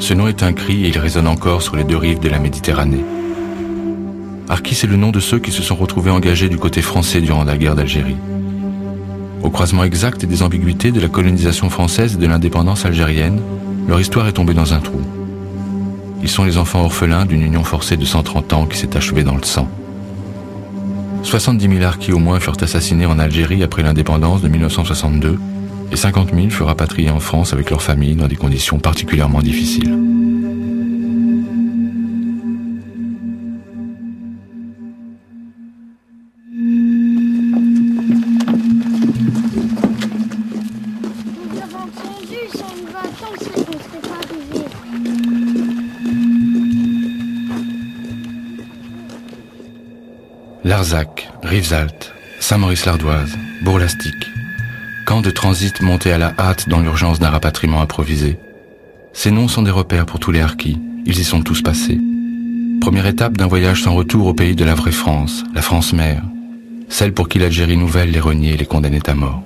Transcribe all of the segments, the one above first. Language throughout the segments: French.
Ce nom est un cri et il résonne encore sur les deux rives de la Méditerranée. Harkis, c'est le nom de ceux qui se sont retrouvés engagés du côté français durant la guerre d'Algérie. Au croisement exact des ambiguïtés de la colonisation française et de l'indépendance algérienne, leur histoire est tombée dans un trou. Ils sont les enfants orphelins d'une union forcée de 130 ans qui s'est achevée dans le sang. 70 000 Harkis au moins furent assassinés en Algérie après l'indépendance de 1962 et 50 000 furent rapatriés en France avec leurs familles dans des conditions particulièrement difficiles. Larzac, Rivesaltes, Saint-Maurice-l'Ardoise, Bourg-Lastic. Camps de transit montés à la hâte dans l'urgence d'un rapatriement improvisé. Ces noms sont des repères pour tous les Harkis, ils y sont tous passés. Première étape d'un voyage sans retour au pays de la vraie France, la France mère. Celle pour qui l'Algérie nouvelle les reniait et les condamnait à mort.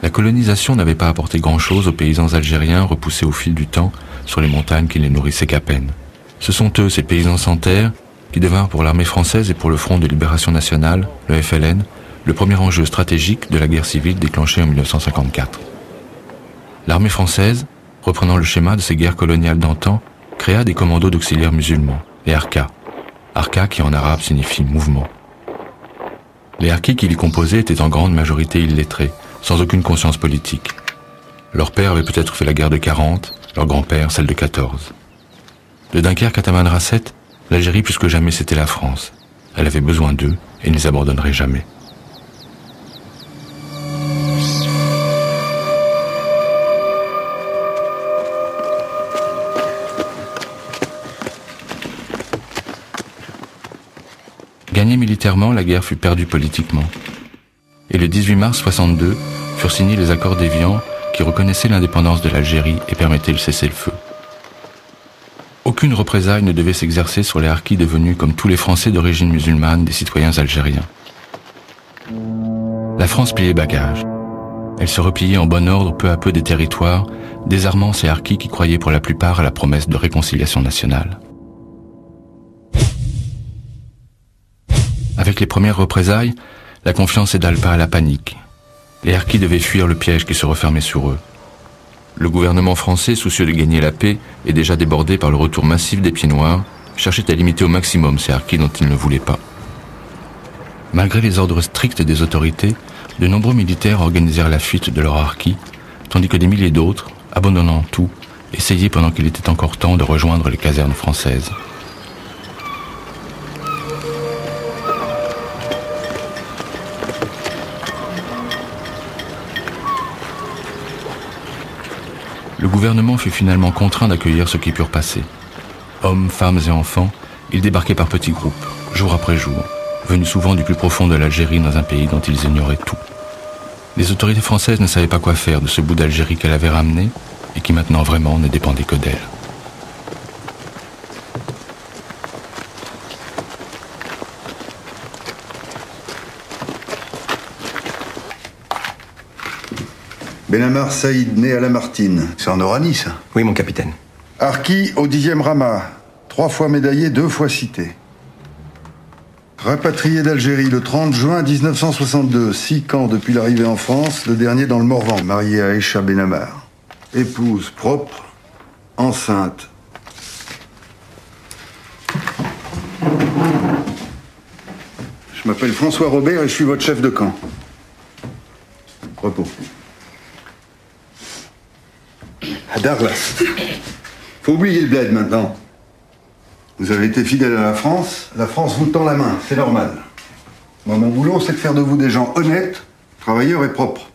La colonisation n'avait pas apporté grand-chose aux paysans algériens repoussés au fil du temps sur les montagnes qui les nourrissaient qu'à peine. Ce sont eux, ces paysans sans terre, qui devinrent pour l'armée française et pour le Front de Libération Nationale, le FLN, le premier enjeu stratégique de la guerre civile déclenchée en 1954. L'armée française, reprenant le schéma de ces guerres coloniales d'antan, créa des commandos d'auxiliaires musulmans, les Harkas. Harka qui en arabe signifie mouvement. Les Harkis qui les composaient étaient en grande majorité illettrés, sans aucune conscience politique. Leur père avait peut-être fait la guerre de 40, leur grand-père celle de 14. De Dunkerque à Tamanrasset, l'Algérie plus que jamais c'était la France. Elle avait besoin d'eux et ne les abandonnerait jamais. Gagnée militairement, la guerre fut perdue politiquement. Et le 18 mars 62 furent signés les accords d'Évian qui reconnaissaient l'indépendance de l'Algérie et permettaient le cessez-le-feu. Aucune représaille ne devait s'exercer sur les Harkis devenus, comme tous les Français d'origine musulmane, des citoyens algériens. La France pliait bagages. Elle se repliait en bon ordre peu à peu des territoires, désarmant ces Harkis qui croyaient pour la plupart à la promesse de réconciliation nationale. Avec les premières représailles, la confiance céda le pas à la panique. Les Harkis devaient fuir le piège qui se refermait sur eux. Le gouvernement français, soucieux de gagner la paix et déjà débordé par le retour massif des pieds noirs, cherchait à limiter au maximum ces Harkis dont il ne voulait pas. Malgré les ordres stricts des autorités, de nombreux militaires organisèrent la fuite de leurs Harkis, tandis que des milliers d'autres, abandonnant tout, essayaient pendant qu'il était encore temps de rejoindre les casernes françaises. Le gouvernement fut finalement contraint d'accueillir ceux qui purent passer. Hommes, femmes et enfants, ils débarquaient par petits groupes, jour après jour, venus souvent du plus profond de l'Algérie dans un pays dont ils ignoraient tout. Les autorités françaises ne savaient pas quoi faire de ce bout d'Algérie qu'elle avait ramené et qui maintenant vraiment ne dépendait que d'elle. Benamar Saïd, né à Lamartine. C'est en Oranie, ça? Oui, mon capitaine. Harki au 10e Rama. 3 fois médaillé, 2 fois cité. Rapatrié d'Algérie le 30 juin 1962. 6 camps depuis l'arrivée en France, le dernier dans le Morvan. Marié à Aïcha Benamar. Épouse propre, enceinte. Je m'appelle François Robert et je suis votre chef de camp. Repos. À Darlas. Faut oublier le bled maintenant. Vous avez été fidèle à la France vous tend la main, c'est normal. Moi, mon boulot, c'est de faire de vous des gens honnêtes, travailleurs et propres.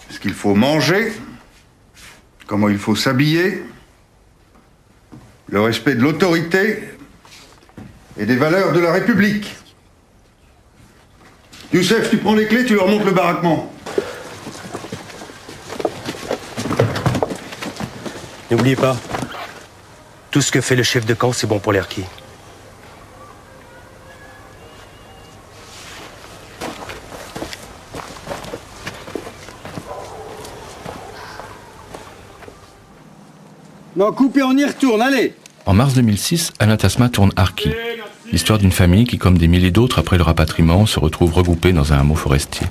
Ce qu'il faut manger, comment il faut s'habiller, le respect de l'autorité et des valeurs de la République. Youssef, tu prends les clés, tu leur montres le baraquement. N'oubliez pas, tout ce que fait le chef de camp, c'est bon pour les harkis. Non, coupez, on y retourne, allez. En mars 2006, Alain Tasma tourne Harki, l'histoire d'une famille qui, comme des milliers d'autres après le rapatriement, se retrouve regroupée dans un hameau forestier.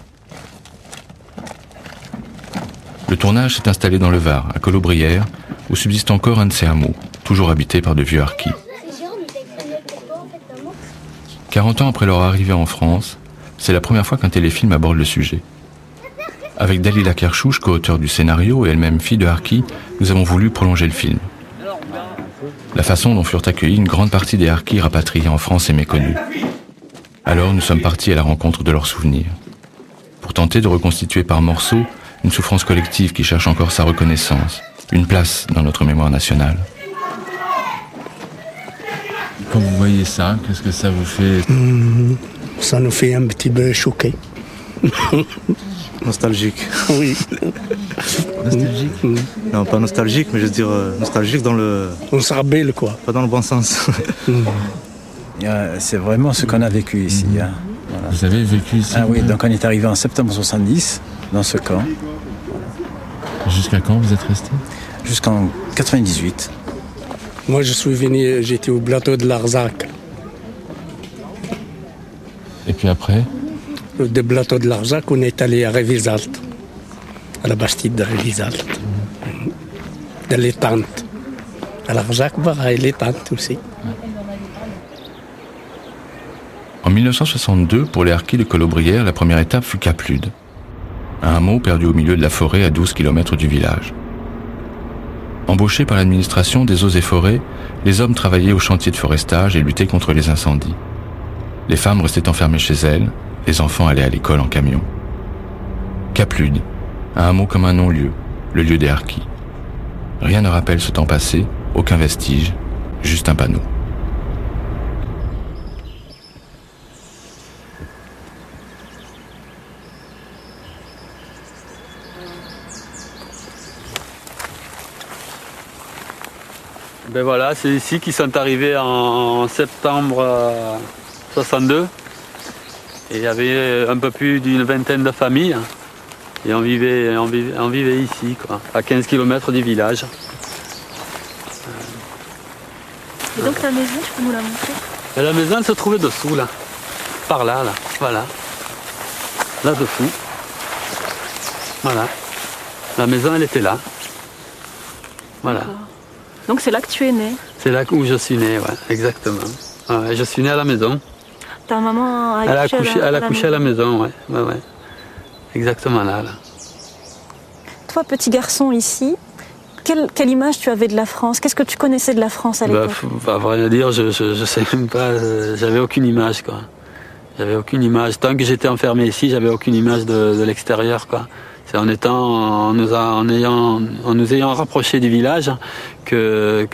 Le tournage s'est installé dans le Var, à Colobrières, où subsiste encore un de ces hameaux, toujours habité par de vieux harkis. 40 ans après leur arrivée en France, c'est la première fois qu'un téléfilm aborde le sujet. Avec Dalila Kerchouch, co-auteur du scénario et elle-même fille de harki, nous avons voulu prolonger le film. La façon dont furent accueillis une grande partie des harkis rapatriés en France est méconnue. Alors nous sommes partis à la rencontre de leurs souvenirs, pour tenter de reconstituer par morceaux une souffrance collective qui cherche encore sa reconnaissance, une place dans notre mémoire nationale. Quand vous voyez ça, qu'est-ce que ça vous fait? Ça nous fait un petit peu choquer. Nostalgique. Oui. Nostalgique? Non, pas nostalgique, mais je veux dire nostalgique dans le... On se rappelle, quoi. Pas dans le bon sens. C'est vraiment ce qu'on a vécu ici. Hein. Voilà. Vous avez vécu ici? Ah oui, donc on est arrivé en septembre 70 dans ce camp. Jusqu'à quand vous êtes resté? Jusqu'en 98. Moi, je suis venu, j'étais au plateau de Larzac. Et puis après? Du plateau de Larzac, on est allé à Révisalt, à la Bastide de Révisalt, dans les tentes. À Larzac, pareil, les tentes aussi. En 1962, pour les harkis de Colobrières, la première étape fut Caplude, un hameau perdu au milieu de la forêt à 12 km du village. Embauchés par l'administration des eaux et forêts, les hommes travaillaient au chantier de forestage et luttaient contre les incendies. Les femmes restaient enfermées chez elles, les enfants allaient à l'école en camion. Caplude, un hameau comme un non-lieu, le lieu des harkis. Rien ne rappelle ce temps passé, aucun vestige, juste un panneau. Ben voilà, c'est ici qu'ils sont arrivés en septembre 62. Et il y avait un peu plus d'une vingtaine de familles. Et on vivait ici, quoi, à 15 km du village. Et donc ta maison, tu peux nous la montrer? Et la maison, elle se trouvait dessous, là. Par là, là. Voilà. Là-dessous. Voilà. La maison, elle était là. Voilà. Donc c'est là que tu es né? C'est là où je suis né, ouais, exactement. Ouais, je suis né à la maison. Ta maman a accouché à la maison, ouais. Ouais. Exactement là. Toi, petit garçon ici, quelle image tu avais de la France? Qu'est-ce que tu connaissais de la France à l'époque? À vrai dire, je sais même pas, j'avais aucune image, quoi. J'avais aucune image. Tant que j'étais enfermé ici, j'avais aucune image de l'extérieur, quoi. C'est en nous ayant rapprochés du village que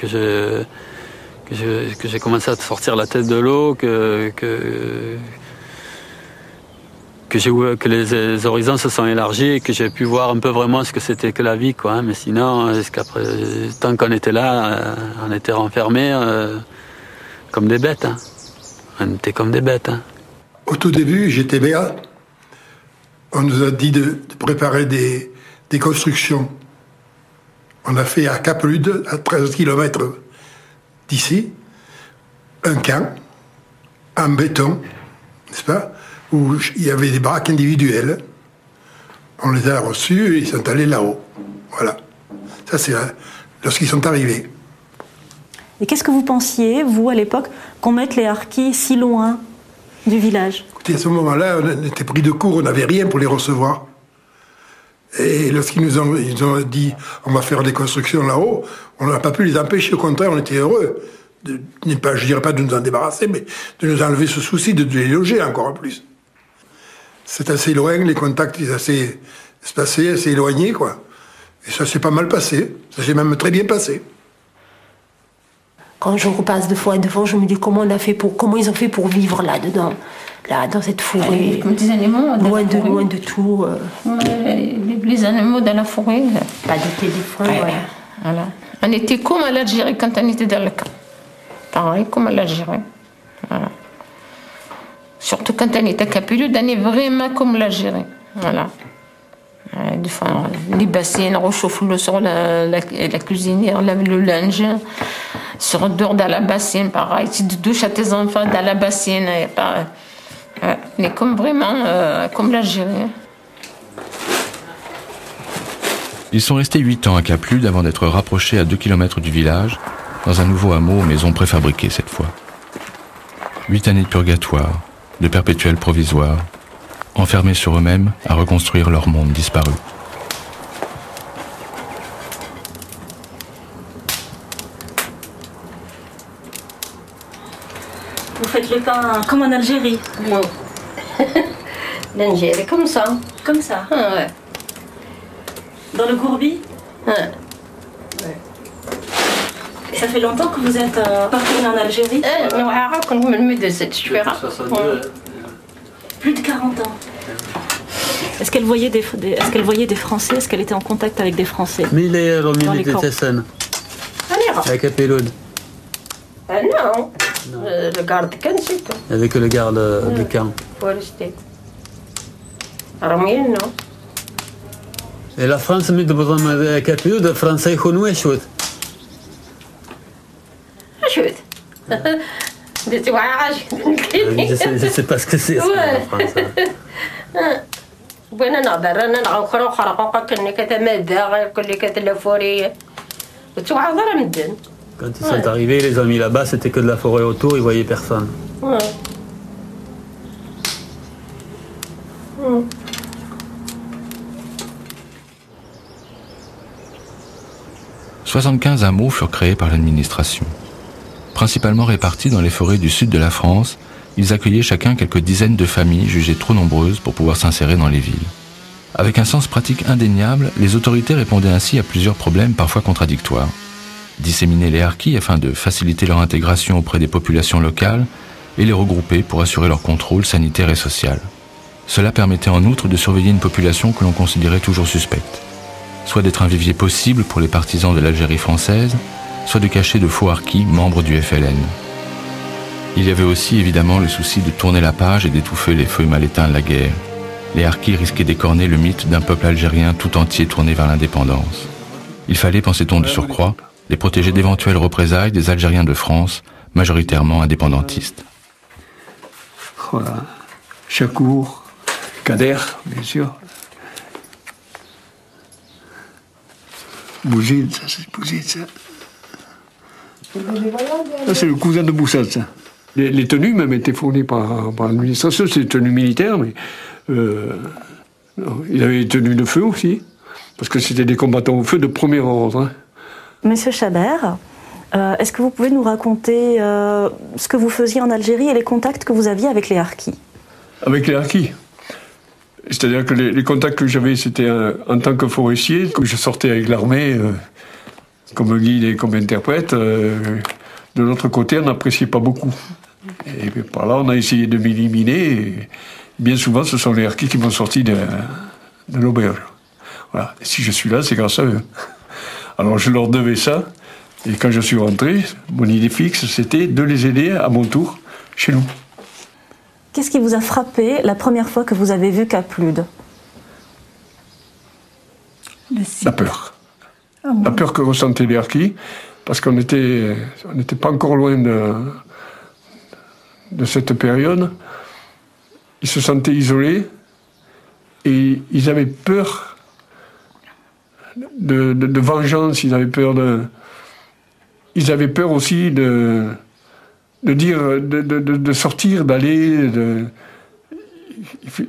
j'ai commencé à sortir la tête de l'eau, que les horizons se sont élargis et que j'ai pu voir un peu vraiment ce que c'était que la vie, quoi. Mais sinon, tant qu'on était là, on était renfermés comme des bêtes. Hein. On était comme des bêtes. Hein. Au tout début, j'étais béat. On nous a dit de préparer des constructions. On a fait à Caplude, à 13 km d'ici, un camp en béton, n'est-ce pas, où il y avait des baraques individuelles. On les a reçus et ils sont allés là-haut. Voilà. Ça, c'est lorsqu'ils sont arrivés. Et qu'est-ce que vous pensiez, vous, à l'époque, qu'on mette les harkis si loin du village? Écoutez, à ce moment-là, on était pris de court, on n'avait rien pour les recevoir. Et lorsqu'ils nous ont dit on va faire des constructions là-haut, on n'a pas pu les empêcher, au contraire, on était heureux. Je ne dirais pas de nous en débarrasser, mais de nous enlever ce souci de les loger encore plus. C'est assez loin, les contacts sont assez espacés, assez éloignés, quoi. Et ça s'est pas mal passé, ça s'est même très bien passé. Quand je repasse de fois devant, je me dis comment ils ont fait pour vivre là-dedans, là, dans cette forêt. Comme des animaux. Loin de tout. Les animaux dans la forêt. Pas de téléphone, ouais. Voilà. On était comme à l'Algérie quand on était dans le camp. Pareil, comme à l'Algérie. Voilà. Surtout quand on était à Capulud, on est vraiment comme l'Algérie. Voilà. Des fois, les bassines, on réchauffe l'eau sur la cuisinière, on lave le linge. Sur dehors dans la bassine, pareil. Tu te douches à tes enfants dans la bassine. Pareil. On est comme vraiment comme l'Algérie. Ils sont restés 8 ans à Caplude avant d'être rapprochés à 2 km du village, dans un nouveau hameau aux maisons préfabriquées cette fois. 8 années de purgatoire, de perpétuel provisoire, enfermés sur eux-mêmes à reconstruire leur monde disparu. Vous faites le pain comme en Algérie? Non. L'Algérie, comme ça. Comme ça? Ah, ouais. Dans le gourbi? Ouais. Ça fait longtemps que vous êtes parti en Algérie? Plus de 40 ans. Est-ce qu'elle voyait des Français? Est-ce qu'elle était en contact avec des Français? Mais il est au milieu de Tessan. Avec Capelud. Non. Le garde de camp, c'est tout. Avec le garde du camp. Forestier. Armée, non. Et la France, mais de Capelud, le français, il connaît chouette. Chouette. Je sais pas ce que c'est. بغينا نهضر انا نخرج خرقوقه كني كتمادى كل كتلفوري وتوعظر مدن. Quand ils sont arrivés, les ont mis là-bas, c'était que de la forêt autour, ils voyaient personne. Ouais. 75 hameaux furent créés par l'administration. Principalement répartis dans les forêts du sud de la France, ils accueillaient chacun quelques dizaines de familles jugées trop nombreuses pour pouvoir s'insérer dans les villes. Avec un sens pratique indéniable, les autorités répondaient ainsi à plusieurs problèmes parfois contradictoires. Disséminer les harkis afin de faciliter leur intégration auprès des populations locales et les regrouper pour assurer leur contrôle sanitaire et social. Cela permettait en outre de surveiller une population que l'on considérait toujours suspecte, soit d'être un vivier possible pour les partisans de l'Algérie française, soit de cacher de faux harkis membres du FLN. Il y avait aussi évidemment le souci de tourner la page et d'étouffer les feux mal éteints de la guerre. Les harkis risquaient d'écorner le mythe d'un peuple algérien tout entier tourné vers l'indépendance. Il fallait, pensait-on de surcroît, les protéger d'éventuelles représailles des Algériens de France, majoritairement indépendantistes. Voilà. Chakour, Kader, bien sûr. Bouzid, ça c'est Bouzid, ça. Ça c'est le cousin de Boussad, ça. Les tenues même étaient fournies par l'administration, c'est des tenues militaires, mais il avait des tenues de feu aussi, parce que c'était des combattants au feu de premier ordre. Hein. Monsieur Chabert, est-ce que vous pouvez nous raconter ce que vous faisiez en Algérie et les contacts que vous aviez avec les harkis? Avec les harkis? C'est-à-dire que les contacts que j'avais, c'était en tant que forestier, comme je sortais avec l'armée, comme guide et comme interprète. De l'autre côté, on n'appréciait pas beaucoup. Et par là, on a essayé de m'éliminer. Et bien souvent, ce sont les harkis qui m'ont sorti de l'auberge. Voilà. Et si je suis là, c'est grâce à eux. Alors je leur devais ça. Et quand je suis rentré, mon idée fixe, c'était de les aider à mon tour chez nous. Qu'est-ce qui vous a frappé la première fois que vous avez vu Caplude? La peur. La peur que ressentaient les harkis, parce qu'on n'était pas encore loin de cette période. Ils se sentaient isolés et ils avaient peur de vengeance, ils avaient peur aussi de dire, de sortir, d'aller.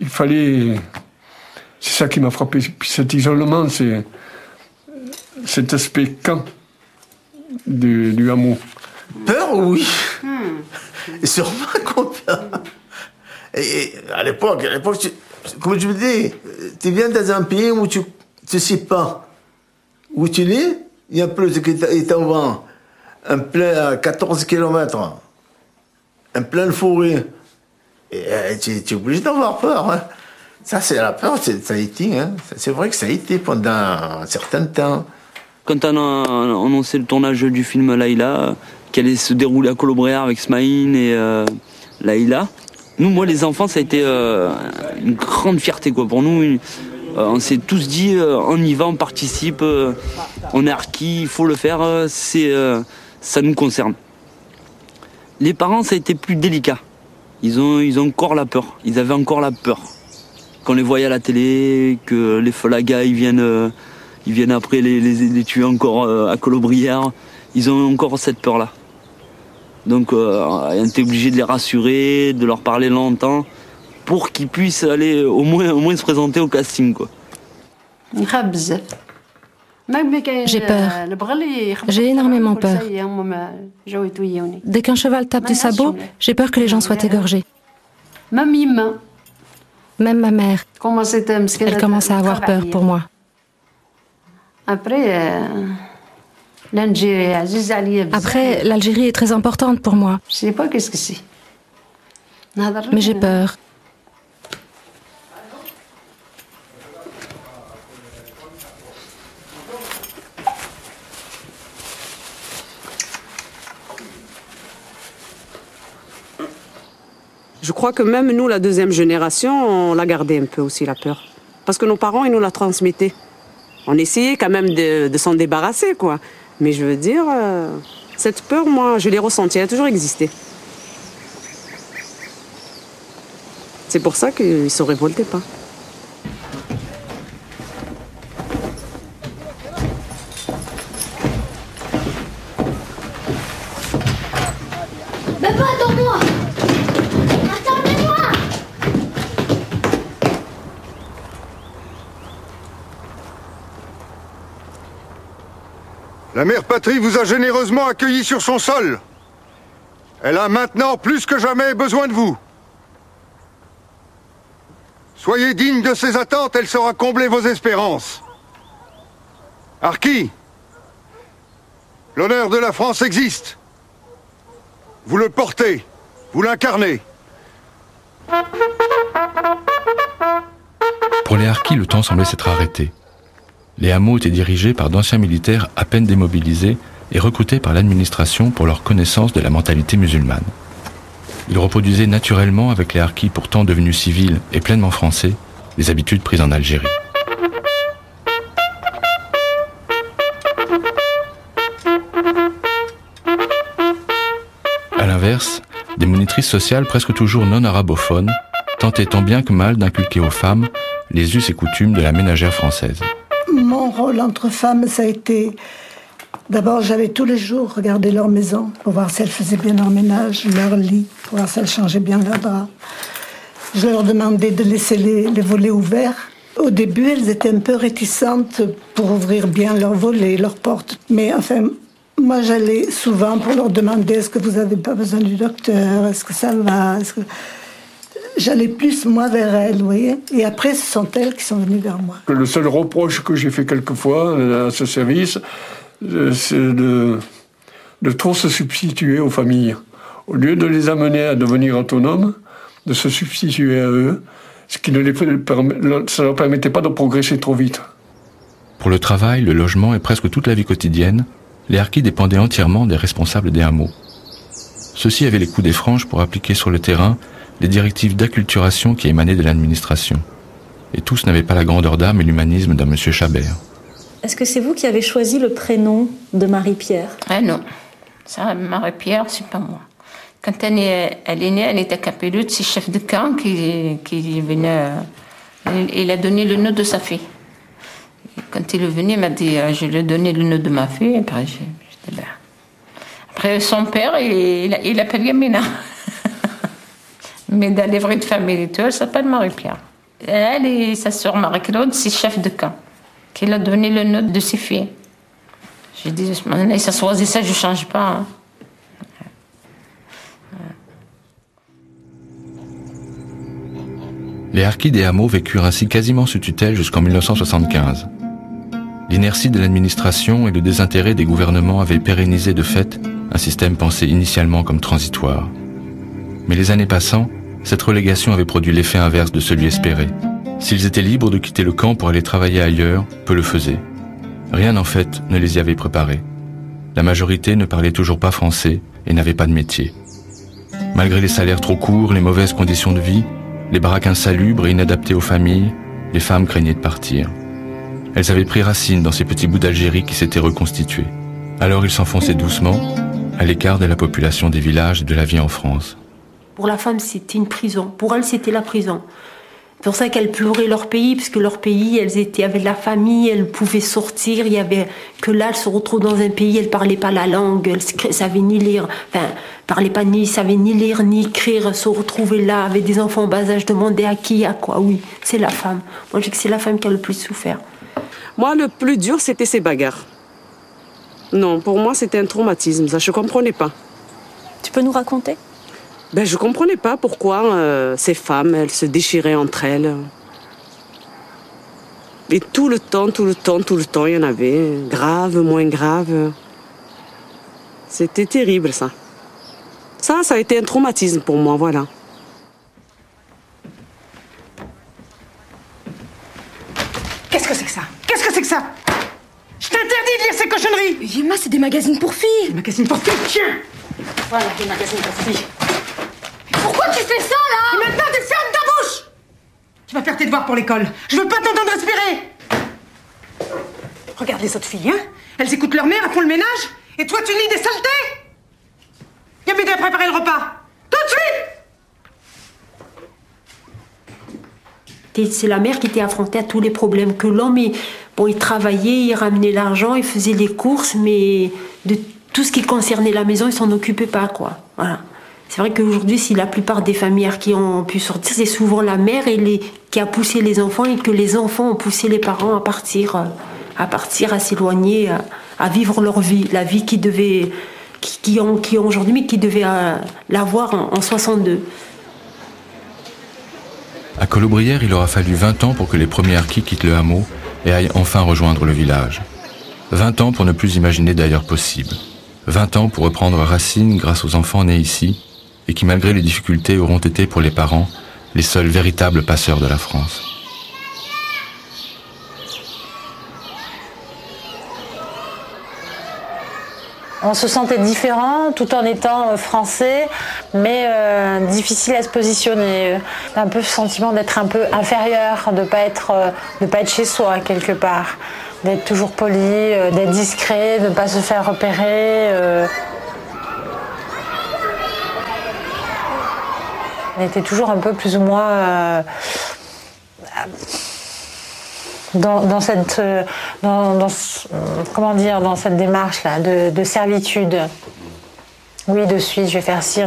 Il fallait. C'est ça qui m'a frappé. Puis cet isolement, c'est cet aspect camp du hameau. Peur, oui. Et sûrement qu'on peur. Et à l'époque, comme je me dis, tu viens dans un pays où tu ne sais pas où tu es, il y a plus qui t'envoie un plein à 14 km, un plein de forêt. Et tu es obligé d'avoir peur. Hein. Ça, c'est la peur, ça a été. Hein. C'est vrai que ça a été pendant un certain temps. Quand on a annoncé le tournage du film Laïla, qui allait se dérouler à Colobréard avec Smaïn et Laïla, moi les enfants, ça a été une grande fierté quoi. Pour nous, on s'est tous dit, on y va, on participe, on est harkis, il faut le faire, ça nous concerne. Les parents, ça a été plus délicat. Ils ont encore la peur. Ils avaient encore la peur. Quand on les voyait à la télé, que les Felagas, ils viennent après les tuer encore à Colobréard. Ils ont encore cette peur-là. Donc, on était obligé de les rassurer, de leur parler longtemps, pour qu'ils puissent aller au moins se présenter au casting, quoi. J'ai peur. J'ai énormément peur. Dès qu'un cheval tape du sabot, j'ai peur que les gens soient égorgés. Même ma mère, elle commence à avoir peur pour moi. Après, l'Algérie est très importante pour moi. Je sais pas qu'est-ce que c'est. Mais j'ai peur. Je crois que même nous, la deuxième génération, on l'a gardé un peu aussi, la peur. Parce que nos parents, ils nous la transmettaient. On essayait quand même de s'en débarrasser, quoi. Mais je veux dire, cette peur, moi, je l'ai ressentie, elle a toujours existé. C'est pour ça qu'ils ne se révoltaient pas. Papa, attends-moi! La mère patrie vous a généreusement accueilli sur son sol. Elle a maintenant plus que jamais besoin de vous. Soyez digne de ses attentes, elle saura combler vos espérances. Harkis, l'honneur de la France existe. Vous le portez, vous l'incarnez. Pour les Harkis, le temps semblait s'être arrêté. Les hameaux étaient dirigés par d'anciens militaires à peine démobilisés et recrutés par l'administration pour leur connaissance de la mentalité musulmane. Ils reproduisaient naturellement avec les Harkis pourtant devenus civils et pleinement français les habitudes prises en Algérie. A l'inverse, des monitrices sociales presque toujours non arabophones tentaient tant bien que mal d'inculquer aux femmes les us et coutumes de la ménagère française. Mon rôle entre femmes, ça a été... D'abord, j'allais tous les jours regarder leur maison pour voir si elles faisaient bien leur ménage, leur lit, pour voir si elles changeaient bien leurs draps. Je leur demandais de laisser les volets ouverts. Au début, elles étaient un peu réticentes pour ouvrir bien leurs volets, leurs portes. Mais enfin, moi, j'allais souvent pour leur demander « Est-ce que vous n'avez pas besoin du docteur? Est-ce que ça va? » J'allais plus, moi, vers elles, vous voyez. Et après, ce sont elles qui sont venues vers moi. Le seul reproche que j'ai fait quelquefois à ce service, c'est de trop se substituer aux familles. Au lieu de les amener à devenir autonomes, de se substituer à eux, ce qui ne ça leur permettait pas de progresser trop vite. Pour le travail, le logement et presque toute la vie quotidienne, les Harkis dépendaient entièrement des responsables des hameaux. Ceux-ci avaient les coups des franges pour appliquer sur le terrain les directives d'acculturation qui émanaient de l'administration. Et tous n'avaient pas la grandeur d'âme et l'humanisme d'un monsieur Chabert. Est-ce que c'est vous qui avez choisi le prénom de Marie-Pierre? Ah non, ça, Marie-Pierre, c'est pas moi. Quand elle est née, elle était capellude, c'est chef de camp qui venait... Il a donné le nom de sa fille. Quand il est venu, il m'a dit, je lui ai donné le nom de ma fille, et après, j'étais là. Après, son père, il appelle Yamina. Mais dans les livret de famille et tout, elle s'appelle Marie-Pierre. Elle et sa sœur Marie-Claude, c'est chef de camp, qui a donné le nom de ses filles. J'ai dit, ça choisit ça, je ne change pas. Hein. Les Harkis des hameaux vécurent ainsi quasiment sous tutelle jusqu'en 1975. L'inertie de l'administration et le désintérêt des gouvernements avaient pérennisé de fait un système pensé initialement comme transitoire. Mais les années passant, cette relégation avait produit l'effet inverse de celui espéré. S'ils étaient libres de quitter le camp pour aller travailler ailleurs, peu le faisaient. Rien en fait ne les y avait préparés. La majorité ne parlait toujours pas français et n'avait pas de métier. Malgré les salaires trop courts, les mauvaises conditions de vie, les baraques insalubres et inadaptées aux familles, les femmes craignaient de partir. Elles avaient pris racine dans ces petits bouts d'Algérie qui s'étaient reconstitués. Alors ils s'enfonçaient doucement, à l'écart de la population des villages et de la vie en France. Pour la femme, c'était une prison. Pour elle, c'était la prison. C'est pour ça qu'elles pleuraient leur pays, parce que leur pays, elles étaient avec la famille, elles pouvaient sortir. Il y avait que là, elles se retrouvent dans un pays, elles ne parlaient pas la langue, elles ne savaient ni lire, savaient ni lire ni écrire, se retrouver là avec des enfants en bas âge, demander à qui, à quoi. Oui, c'est la femme. Moi, je dis que c'est la femme qui a le plus souffert. Moi, le plus dur, c'était ces bagarres. Non, pour moi, c'était un traumatisme, ça, je ne comprenais pas. Tu peux nous raconter ? Je ne comprenais pas pourquoi ces femmes, elles se déchiraient entre elles. Et tout le temps, il y en avait. Grave, moins grave. C'était terrible, ça. Ça a été un traumatisme pour moi, voilà. Qu'est-ce que c'est que ça ? Qu'est-ce que c'est que ça ? Je t'interdis de lire ces cochonneries ! Yéma, c'est des magazines pour filles. Des magazines pour filles, tiens ! Voilà, des magazines pour filles. Pourquoi tu fais ça, là ? Et maintenant, tu fermes ta bouche ! Tu vas faire tes devoirs pour l'école. Je veux pas t'entendre respirer. Regarde les autres filles, hein ? Elles écoutent leur mère, elles font le ménage, et toi, tu lis des saletés ? Viens m'aider à préparer le repas. Tout de suite ! C'est la mère qui était affrontée à tous les problèmes. Que l'homme, il travaillait, il ramenait l'argent, il faisait les courses, mais de tout ce qui concernait la maison, il s'en occupait pas, quoi. Voilà. C'est vrai qu'aujourd'hui, si la plupart des familles qui ont pu sortir, c'est souvent la mère qui a poussé les enfants et que les enfants ont poussé les parents à partir, à s'éloigner, à vivre leur vie, la vie qui ont aujourd'hui, mais qui devaient l'avoir en 62. À Colobrières, il aura fallu 20 ans pour que les premiers harkis quittent le hameau et aillent enfin rejoindre le village. 20 ans pour ne plus imaginer d'ailleurs possible. 20 ans pour reprendre racine grâce aux enfants nés ici et qui, malgré les difficultés, auront été pour les parents les seuls véritables passeurs de la France. On se sentait différent tout en étant français, mais difficile à se positionner. Un peu le sentiment d'être un peu inférieur, de pas être chez soi quelque part, d'être toujours poli, d'être discret, de ne pas se faire repérer. On était toujours un peu plus ou moins dans cette démarche-là de servitude. Oui, de suite, je vais faire ci.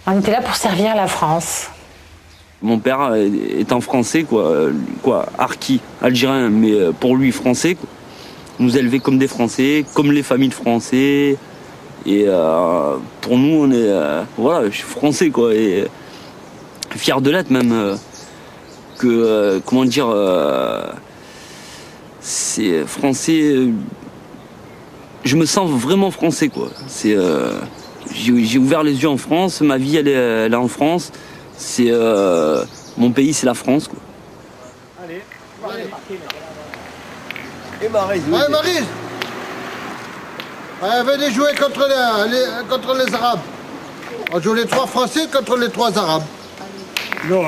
On était là pour servir la France. Mon père étant français, harki, algérien, mais pour lui français, quoi. Nous élever comme des Français, comme les familles de Français. Et pour nous, on est, je suis français, quoi, et fier de l'être même. C'est français. Je me sens vraiment français, quoi. J'ai ouvert les yeux en France, ma vie elle est en France. Mon pays, c'est la France, quoi. Allez, et Maryse. Ouais, Maryse. Venez jouer contre les Arabes. On joue les 3 Français contre les 3 Arabes. Non,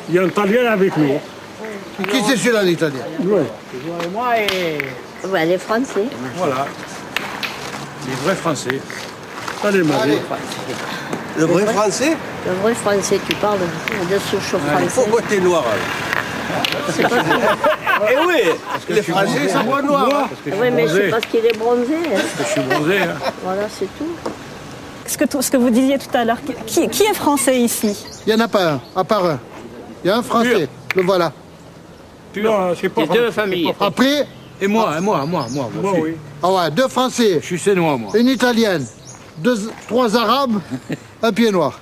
il y a un Italien avec nous. Qui c'est celui-là, l'Italien? Oui. Moi et... Ouais, les Français. Voilà. Les vrais Français. Allez, Marie. Le vrai Français? Le vrai Français, tu parles de ce chaud français. Il faut voter noir. C'est pas Eh oui, parce que les Français, c'est moi noir. Oui, mais c'est parce qu'il est bronzé. Parce que je suis bronzé. Voilà, c'est tout. Ce que vous disiez tout à l'heure, qui est français ici? Il n'y en a pas un, à part un. Il y a un Français, le voilà. Non, c'est pas deux familles. Après... Et moi, oui. Ah ouais, 2 Français. Je suis sénois, moi. Une Italienne. 3 Arabes, un pied noir.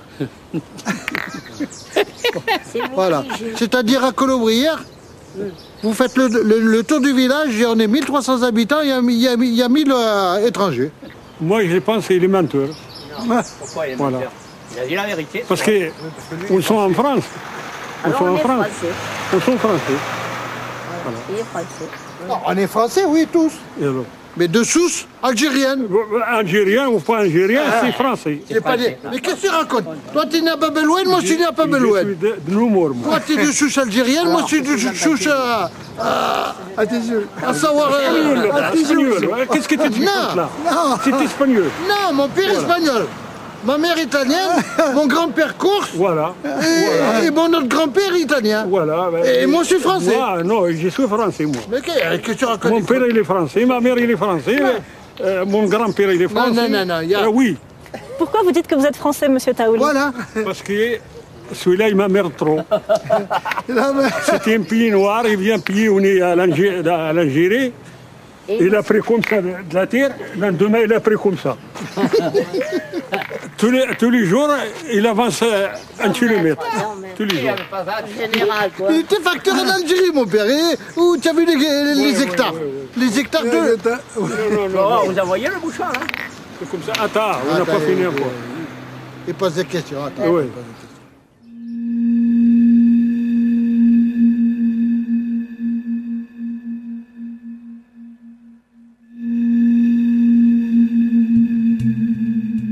Voilà. C'est-à-dire à Colobrières, vous faites le tour du village et on est 1300 habitants, il y a 1000 étrangers. Moi, je pense qu'il est menteur. Pourquoi il est voilà. menteur? Il a dit la vérité. Parce qu'ils sont en France. Alors on est français. Ils sont français. Voilà. Il est français. Non, on est français, oui, tous. Mais de souche algérienne. Algérien ou pas algérien, c'est français. Mais qu'est-ce que tu racontes? Toi, tu es né à Babelouane, moi, je suis né à Babelouane. De l'humour, moi. Toi, tu es de souche algérienne, moi, je suis de souche à tes yeux. À savoir. Qu'est-ce que tu dis là? C'est espagnol. Non, mon père est espagnol. Ma mère italienne, mon grand-père corse, voilà. Et mon autre grand-père italien. Voilà. Et moi, je suis français. Moi, non, je suis français, moi. Mais qu'est-ce que tu racontes? Mon père, il est français, ma mère, il est français, mon grand-père, il est français. Non. Oui. Pourquoi vous dites que vous êtes français, monsieur Taouli? Voilà. Parce que celui-là, il m'emmerde trop. C'était un pays noir, il vient piller au nez à l'Algérie. Il a pris comme ça de la terre, le lendemain, il a pris comme ça. Tous les jours, il avance 1 kilomètre. Tous les jours. Il était facteur en Algérie, mon père. Où tu as vu les hectares? Les hectares de... Non, vous envoyez le bouchon, là? C'est comme ça. Attends, on n'a pas fini encore. Il pose des questions. Oui.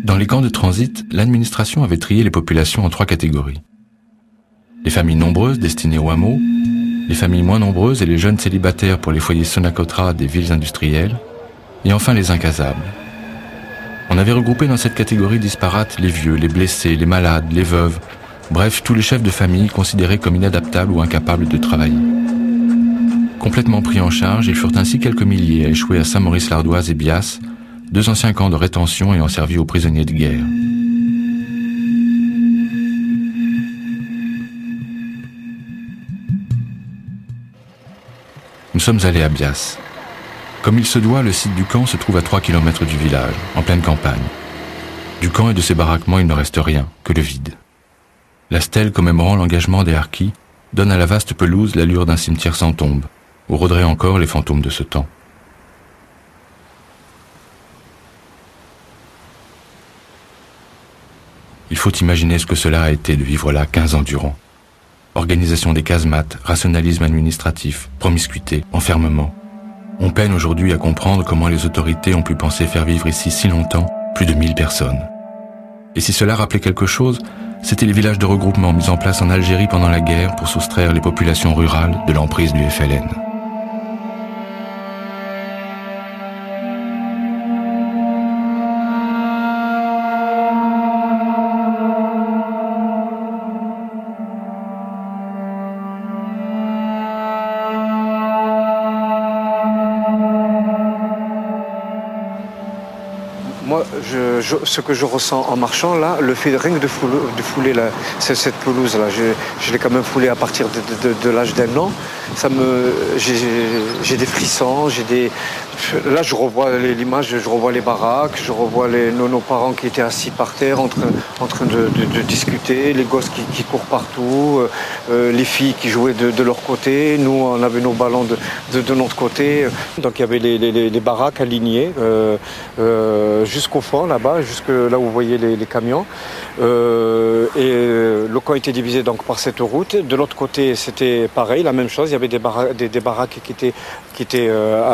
Dans les camps de transit, l'administration avait trié les populations en 3 catégories. Les familles nombreuses destinées au hameau, les familles moins nombreuses et les jeunes célibataires pour les foyers Sonacotra des villes industrielles, et enfin les incasables. On avait regroupé dans cette catégorie disparate les vieux, les blessés, les malades, les veuves, bref, tous les chefs de famille considérés comme inadaptables ou incapables de travailler. Complètement pris en charge, ils furent ainsi quelques milliers à échouer à Saint-Maurice-l'Ardoise et Bias, 2 anciens camps de rétention ayant servi aux prisonniers de guerre. Nous sommes allés à Bias. Comme il se doit, le site du camp se trouve à 3 km du village, en pleine campagne. Du camp et de ses baraquements, il ne reste rien, que le vide. La stèle commémorant l'engagement des harkis donne à la vaste pelouse l'allure d'un cimetière sans tombe, où rôderaient encore les fantômes de ce temps. Il faut imaginer ce que cela a été de vivre là 15 ans durant. Organisation des casemates, rationalisme administratif, promiscuité, enfermement. On peine aujourd'hui à comprendre comment les autorités ont pu penser faire vivre ici si longtemps plus de 1000 personnes. Et si cela rappelait quelque chose, c'était les villages de regroupement mis en place en Algérie pendant la guerre pour soustraire les populations rurales de l'emprise du FLN. Moi, ce que je ressens en marchant là, le fait rien que de fouler cette pelouse là, je l'ai quand même foulée à partir de l'âge d'1 an. J'ai des frissons, là je revois l'image, je revois les baraques, je revois nos parents qui étaient assis par terre en train de discuter, les gosses qui courent partout, les filles qui jouaient de leur côté, nous on avait nos ballons de notre côté. Donc il y avait les baraques alignées jusqu'au fond là-bas, jusque là où vous voyez les camions. Et le camp était divisé donc par cette route. De l'autre côté c'était pareil, la même chose, il y avait des baraques qui étaient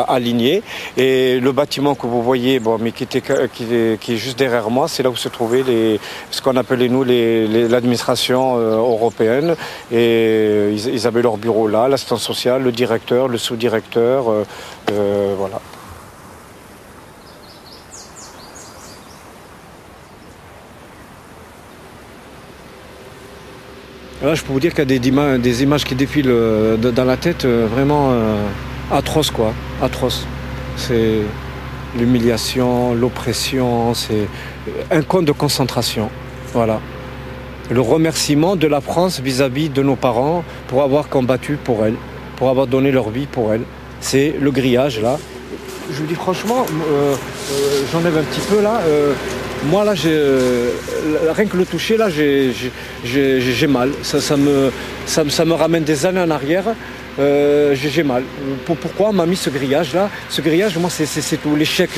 alignées. Et le bâtiment que vous voyez, mais qui est juste derrière moi, c'est là où se trouvaient ce qu'on appelait nous l'administration européenne. Et ils avaient leur bureau là, l'assistant social, le directeur, le sous-directeur, voilà. Là, je peux vous dire qu'il y a des images qui défilent dans la tête, vraiment atroces, quoi. Atroces. C'est l'humiliation, l'oppression, c'est un camp de concentration. Voilà. Le remerciement de la France vis-à-vis de nos parents pour avoir combattu pour elle, pour avoir donné leur vie pour elle. C'est le grillage, là. Je vous dis franchement, j'enlève un petit peu, là. Moi, là, rien que le toucher, là, j'ai mal. Ça me ramène des années en arrière. J'ai mal. Pourquoi on m'a mis ce grillage-là? Ce grillage, moi, c'est tout. L'échec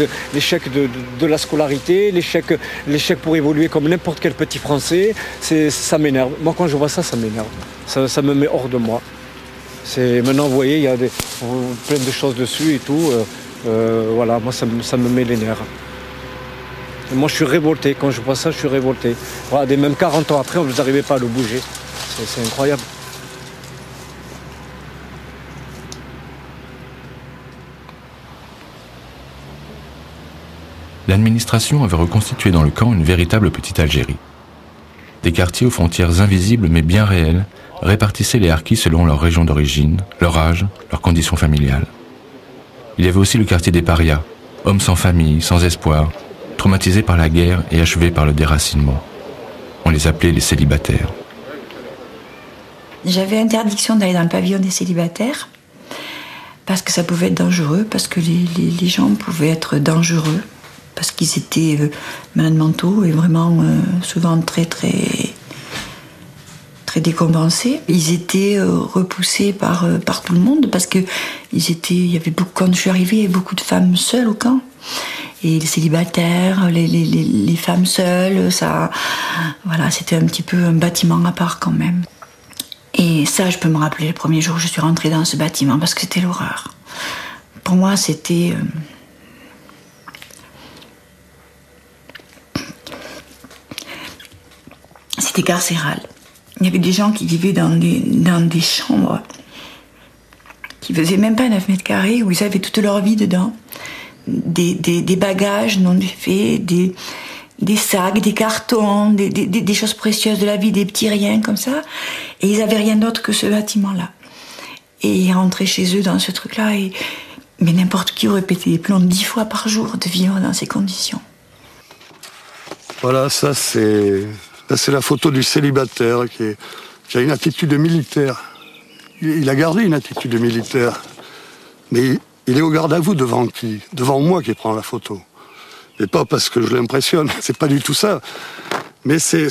de la scolarité, l'échec pour évoluer comme n'importe quel petit Français, ça m'énerve. Moi, quand je vois ça, ça m'énerve. Ça me met hors de moi. Maintenant, vous voyez, il y a plein de choses dessus et tout. Voilà, moi, ça me met les nerfs. Et moi, je suis révolté. Quand je vois ça, je suis révolté. Regardez, même 40 ans après, vous n'arrivez pas à le bouger. C'est incroyable. L'administration avait reconstitué dans le camp une véritable petite Algérie. Des quartiers aux frontières invisibles mais bien réelles répartissaient les harkis selon leur région d'origine, leur âge, leurs conditions familiales. Il y avait aussi le quartier des parias, hommes sans famille, sans espoir, traumatisés par la guerre et achevés par le déracinement. On les appelait les célibataires. J'avais interdiction d'aller dans le pavillon des célibataires parce que ça pouvait être dangereux, parce que les gens pouvaient être dangereux, parce qu'ils étaient malades mentaux et vraiment souvent très décompensés. Ils étaient repoussés par tout le monde parce que il y avait beaucoup, quand je suis arrivée, il y avait beaucoup de femmes seules au camp. Et les célibataires, les femmes seules, ça, voilà, c'était un petit peu un bâtiment à part quand même. Et ça, je peux me rappeler le premier jour où je suis rentrée dans ce bâtiment parce que c'était l'horreur. Pour moi, c'était carcéral. Il y avait des gens qui vivaient dans des chambres qui faisaient même pas 9 mètres carrés, où ils avaient toute leur vie dedans. Des bagages non faits, des sacs, des cartons, des choses précieuses de la vie, des petits riens comme ça. Et ils avaient rien d'autre que ce bâtiment-là. Et ils rentraient chez eux dans ce truc-là. Mais n'importe qui aurait pété les plombs 10 fois par jour de vivre dans ces conditions. Voilà, ça c'est la photo du célibataire qui a une attitude militaire. Il a gardé une attitude militaire. Mais il est au garde à vous devant qui? Devant moi qui prend la photo. Et pas parce que je l'impressionne, c'est pas du tout ça. Mais c'est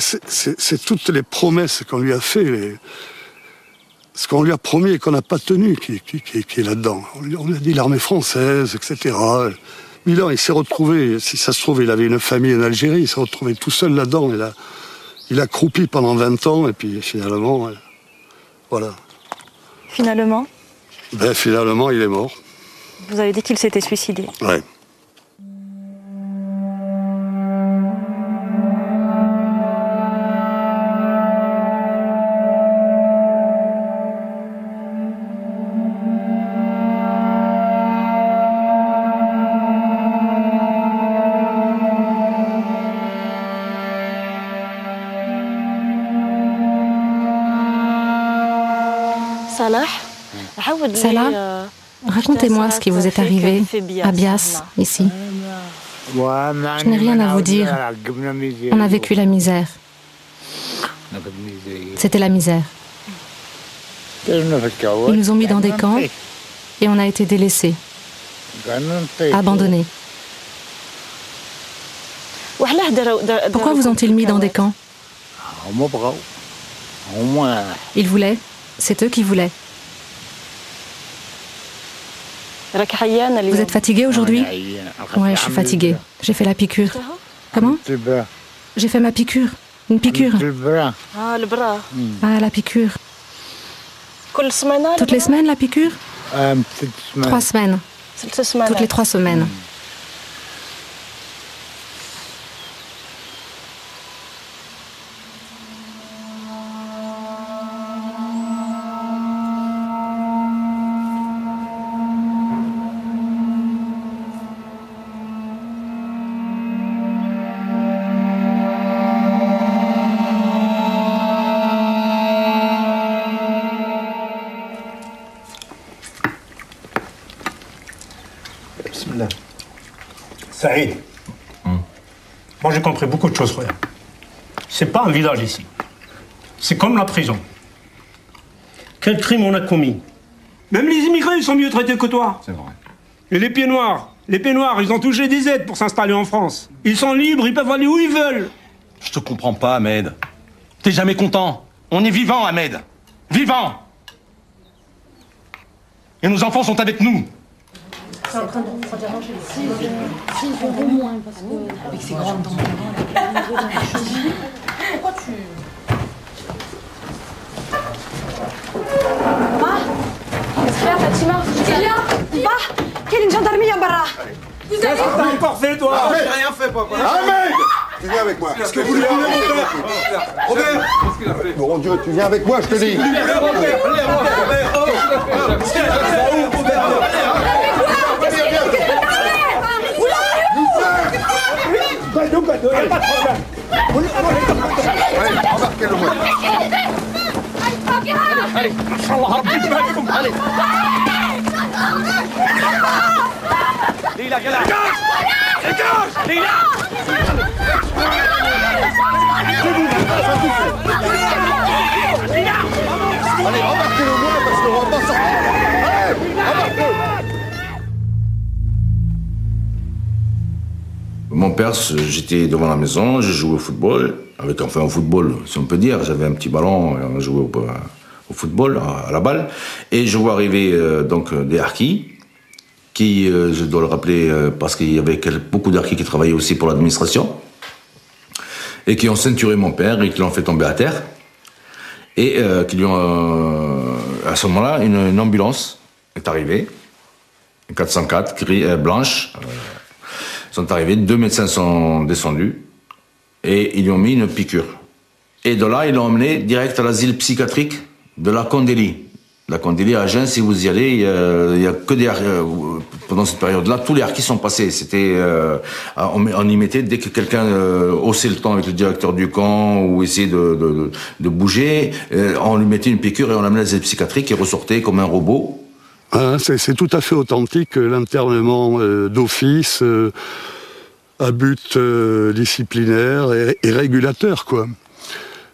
toutes les promesses qu'on lui a fait, ce qu'on lui a promis et qu'on n'a pas tenu qui est là-dedans. On lui a dit l'armée française, etc. Milan, il s'est retrouvé, si ça se trouve, il avait une famille en Algérie, il s'est retrouvé tout seul là-dedans. Il a croupi pendant 20 ans et puis finalement, voilà. Finalement? Finalement, il est mort. Vous avez dit qu'il s'était suicidé. Ouais. Salah, racontez-moi ce qui vous est arrivé à Bias, ici. Je n'ai rien à vous dire. On a vécu la misère. C'était la misère. Ils nous ont mis dans des camps et on a été délaissés, abandonnés. Pourquoi vous ont-ils mis dans des camps? Ils voulaient, c'est eux qui voulaient. Vous êtes fatigué aujourd'hui? Oui, je suis fatiguée. J'ai fait la piqûre. Comment? J'ai fait ma piqûre. Une piqûre. Ah, la piqûre. Toutes les semaines, la piqûre? 3 semaines. Toutes les 3 semaines. Saïd, moi j'ai compris beaucoup de choses, frère. C'est pas un village ici. C'est comme la prison. Quel crime on a commis? Même les immigrés, ils sont mieux traités que toi. C'est vrai. Et les pieds noirs, ils ont touché des aides pour s'installer en France. Ils sont libres, ils peuvent aller où ils veulent. Je te comprends pas, Ahmed. T'es jamais content. On est vivant, Ahmed. Vivant. Et nos enfants sont avec nous. C'est en train de manger 6 euros moins parce que avec ces grandes dents pourquoi tu... faire, Fatima? Viens, va. Quelle est une gendarmerie en barra? Qu'est-ce que t'as encore fait, toi? J'ai rien fait, papa. Ahmed! Tu viens avec moi. Qu'est-ce que vous voulez, Robert? Robert! Qu'est-ce qu'il a fait? Bon Dieu, tu viens avec moi, je te dis. Embarquez-le-moi. Allez, Inch'Allah, Rabbi يبارككم. Allez. Lila, dégage! Dégage! Lila! Allez, embarquez-le-moi parce qu'on va pas sortir. Allez, embarquez-le. Mon père, j'étais devant la maison, je jouais au football, au football, si on peut dire. J'avais un petit ballon, on jouait au football, à la balle. Et je vois arriver donc des harkis, qui, je dois le rappeler, parce qu'il y avait beaucoup d'harkis qui travaillaient aussi pour l'administration, et qui ont ceinturé mon père et qui l'ont fait tomber à terre. Et qui lui ont, à ce moment-là, une ambulance est arrivée, une 404, blanche. Sont arrivés, 2 médecins sont descendus et ils lui ont mis une piqûre. Et de là, ils l'ont emmené direct à l'asile psychiatrique de la Condélie. La Condélie à Agen, si vous y allez, il y a que des pendant cette période-là, tous les harkis sont passés. C'était, on y mettait dès que quelqu'un haussait le temps avec le directeur du camp ou essayait de bouger, on lui mettait une piqûre et on l'amenait à l'asile psychiatrique et ressortait comme un robot. C'est tout à fait authentique, l'internement d'office à but disciplinaire et régulateur, quoi.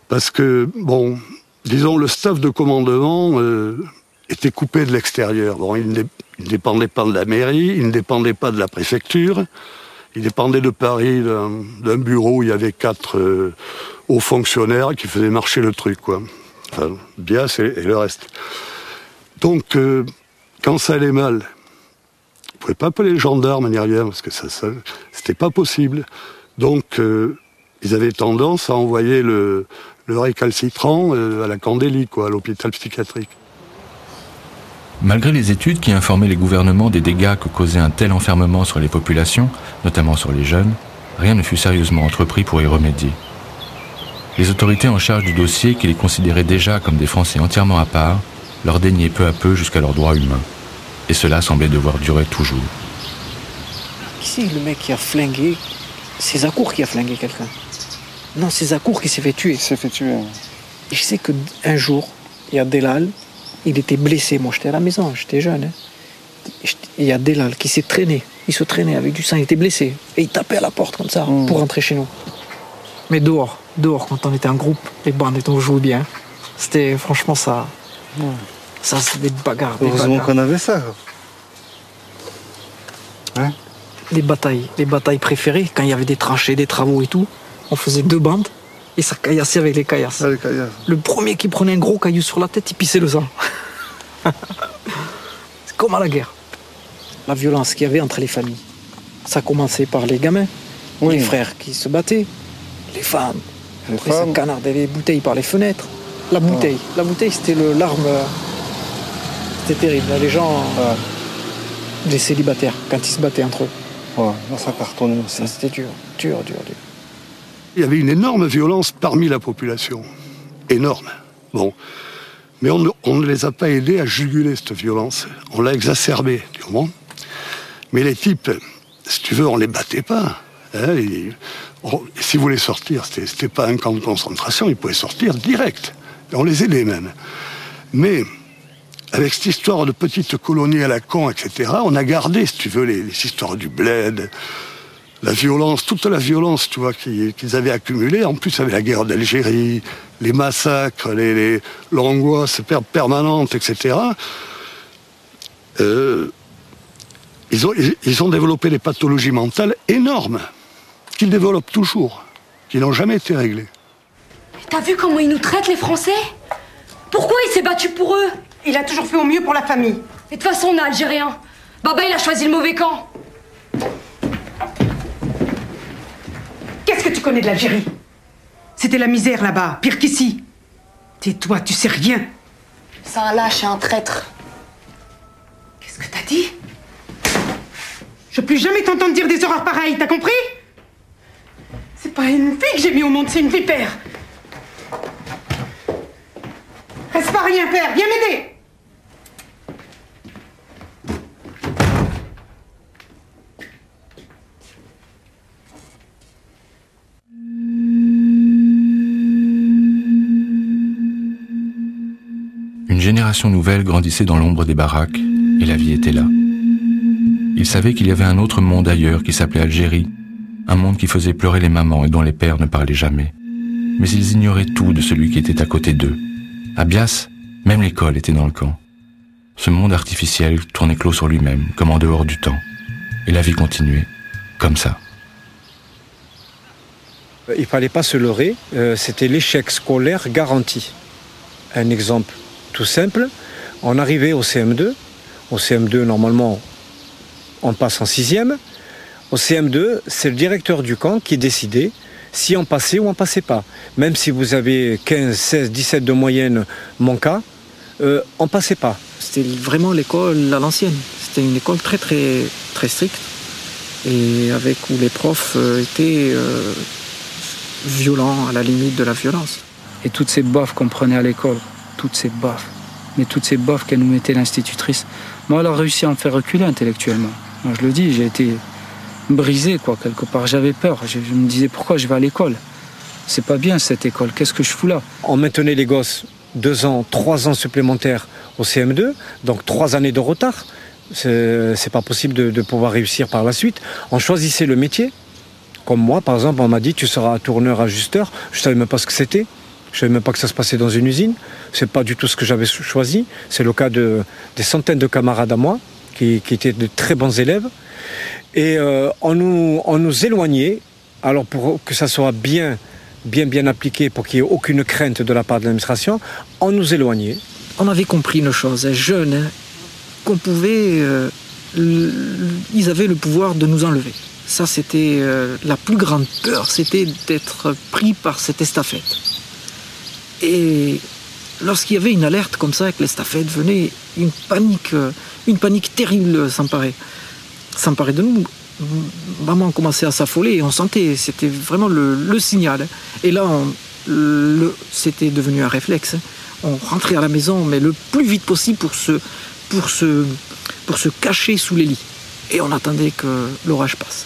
Parce que, bon, disons, le staff de commandement était coupé de l'extérieur. Bon, il ne dépendait pas de la mairie, il ne dépendait pas de la préfecture, il dépendait de Paris, d'un bureau où il y avait 4 hauts fonctionnaires qui faisaient marcher le truc, quoi. Enfin, Bias et le reste. Donc, quand ça allait mal, ils ne pouvaient pas appeler les gendarmes ni rien, parce que ça c'était pas possible. Donc, ils avaient tendance à envoyer le récalcitrant à la Candélie, quoi, à l'hôpital psychiatrique. Malgré les études qui informaient les gouvernements des dégâts que causait un tel enfermement sur les populations, notamment sur les jeunes, rien ne fut sérieusement entrepris pour y remédier. Les autorités en charge du dossier, qui les considéraient déjà comme des Français entièrement à part, leur déniaient peu à peu jusqu'à leurs droits humains. Et cela semblait devoir durer toujours. Qui c'est le mec qui a flingué? C'est Zakour qui a flingué quelqu'un. Non, c'est Zakour qui s'est fait tuer. Et je sais qu'un jour, il y a Delal, il était blessé. Moi, j'étais à la maison, j'étais jeune. Il y a Delal qui s'est traîné. Il se traînait avec du sang, il était blessé. Et il tapait à la porte comme ça pour rentrer chez nous. Mais dehors, quand on était en groupe, les bandes, on jouait bien. C'était franchement ça. Ça, c'est des bagarres. Heureusement qu'on avait ça. Hein? Les batailles préférées, quand il y avait des tranchées, des travaux et tout, on faisait 2 bandes et ça caillassait avec les caillasses. Le premier qui prenait un gros caillou sur la tête, il pissait le sang. C'est comme à la guerre. La violence qu'il y avait entre les familles. Ça commençait par les gamins, les frères qui se battaient, les femmes. Après, ça canardait les bouteilles par les fenêtres. La bouteille, c'était l'arme. C'était terrible. Les gens, les célibataires, quand ils se battaient entre eux. Ouais, ça cartonnait aussi. Ça, c'était dur. Il y avait une énorme violence parmi la population. Énorme. Bon. Mais on ne les a pas aidés à juguler cette violence. On l'a exacerbée, du moins. Mais les types, si tu veux, on les battait pas. Hein, s'ils voulaient sortir, c'était pas un camp de concentration, ils pouvaient sortir direct. Et on les aidait même. Mais avec cette histoire de petite colonie à la con, etc., on a gardé, si tu veux, les histoires du bled, la violence, toute la violence, tu vois, qu'ils avaient accumulée. En plus, avec la guerre d'Algérie, les massacres, l'angoisse permanente, etc. Ils ont développé des pathologies mentales énormes, qu'ils développent toujours, qui n'ont jamais été réglées. T'as vu comment ils nous traitent, les Français? Pourquoi il s'est battu pour eux? Il a toujours fait au mieux pour la famille. Et de toute façon, on est Algériens. Baba, il a choisi le mauvais camp. Qu'est-ce que tu connais de l'Algérie? C'était la misère là-bas, pire qu'ici. Tais-toi, tu sais rien. C'est un lâche et un traître. dit? Je veux plus jamais t'entendre dire des horreurs pareilles, t'as compris? C'est pas une fille que j'ai mis au monde, c'est une vipère. Reste pas rien faire, viens m'aider. Une génération nouvelle grandissait dans l'ombre des baraques, et la vie était là. Ils savaient qu'il y avait un autre monde ailleurs qui s'appelait Algérie, un monde qui faisait pleurer les mamans et dont les pères ne parlaient jamais. Mais ils ignoraient tout de celui qui était à côté d'eux. À Bias, même l'école était dans le camp. Ce monde artificiel tournait clos sur lui-même, comme en dehors du temps. Et la vie continuait, comme ça. Il ne fallait pas se leurrer, c'était l'échec scolaire garanti. Un exemple tout simple, on arrivait au CM2. Au CM2, normalement, on passe en 6e. Au CM2, c'est le directeur du camp qui décidait si on passait ou on ne passait pas. Même si vous avez 15, 16, 17 de moyenne, mon cas, on ne passait pas. C'était vraiment l'école à l'ancienne. C'était une école très, très, très stricte. Et où les profs étaient violents, à la limite de la violence. Et toutes ces baffes qu'on prenait à l'école, toutes ces baffes, mais toutes ces baffes qu'elle nous mettait l'institutrice, moi, elle a réussi à me faire reculer intellectuellement. Moi, je le dis, j'ai été brisé, quoi, quelque part. J'avais peur. Je me disais, pourquoi je vais à l'école? C'est pas bien, cette école. Qu'est-ce que je fous là? On maintenait les gosses 2 ans, 3 ans supplémentaires au CM2, donc 3 années de retard. C'est pas possible de pouvoir réussir par la suite. On choisissait le métier. Comme moi, par exemple, on m'a dit, tu seras tourneur, ajusteur. Je savais même pas ce que c'était. Je savais même pas que ça se passait dans une usine. C'est pas du tout ce que j'avais choisi. C'est le cas des centaines de camarades à moi, qui étaient de très bons élèves. Et on nous éloignait, alors pour que ça soit bien appliqué, pour qu'il n'y ait aucune crainte de la part de l'administration, on nous éloignait. On avait compris une chose, jeunes, qu'on pouvait... ils avaient le pouvoir de nous enlever. Ça, c'était la plus grande peur, c'était d'être pris par cette estafette. Et lorsqu'il y avait une alerte comme ça, que l'estafette venait, une panique terrible s'emparait de nous. Maman commençait à s'affoler et on sentait, c'était vraiment le signal. Et là, c'était devenu un réflexe. On rentrait à la maison, mais le plus vite possible pour se cacher sous les lits. Et on attendait que l'orage passe.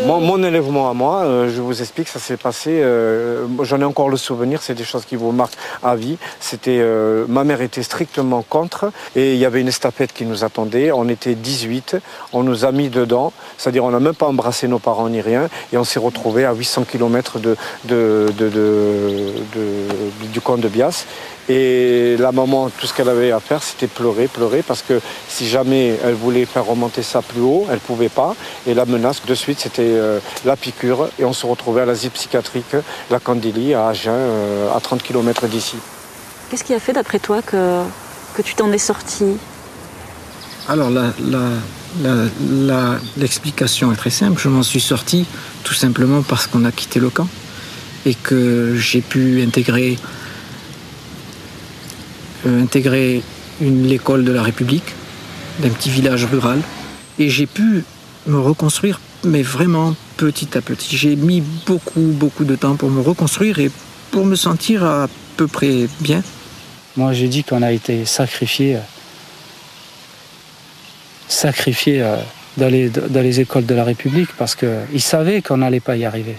Mon enlèvement à moi, je vous explique, ça s'est passé, j'en ai encore le souvenir, c'est des choses qui vous marquent à vie. C'était, ma mère était strictement contre et il y avait une estafette qui nous attendait, on était 18, on nous a mis dedans, c'est-à-dire on n'a même pas embrassé nos parents ni rien et on s'est retrouvés à 800 km du camp de Bias. Et la maman, tout ce qu'elle avait à faire, c'était pleurer, parce que si jamais elle voulait faire remonter ça plus haut, elle ne pouvait pas. Et la menace, de suite, c'était la piqûre. Et on se retrouvait à l'asile psychiatrique, la Candélie, à Agen, à 30 km d'ici. Qu'est-ce qui a fait, d'après toi, que tu t'en es sorti? Alors, l'explication est très simple. Je m'en suis sorti tout simplement parce qu'on a quitté le camp et que j'ai pu intégrer l'école de la République, d'un petit village rural, et j'ai pu me reconstruire, mais vraiment petit à petit. J'ai mis beaucoup de temps pour me reconstruire et pour me sentir à peu près bien. Moi, j'ai dit qu'on a été sacrifiés dans les écoles de la République parce qu'ils savaient qu'on n'allait pas y arriver.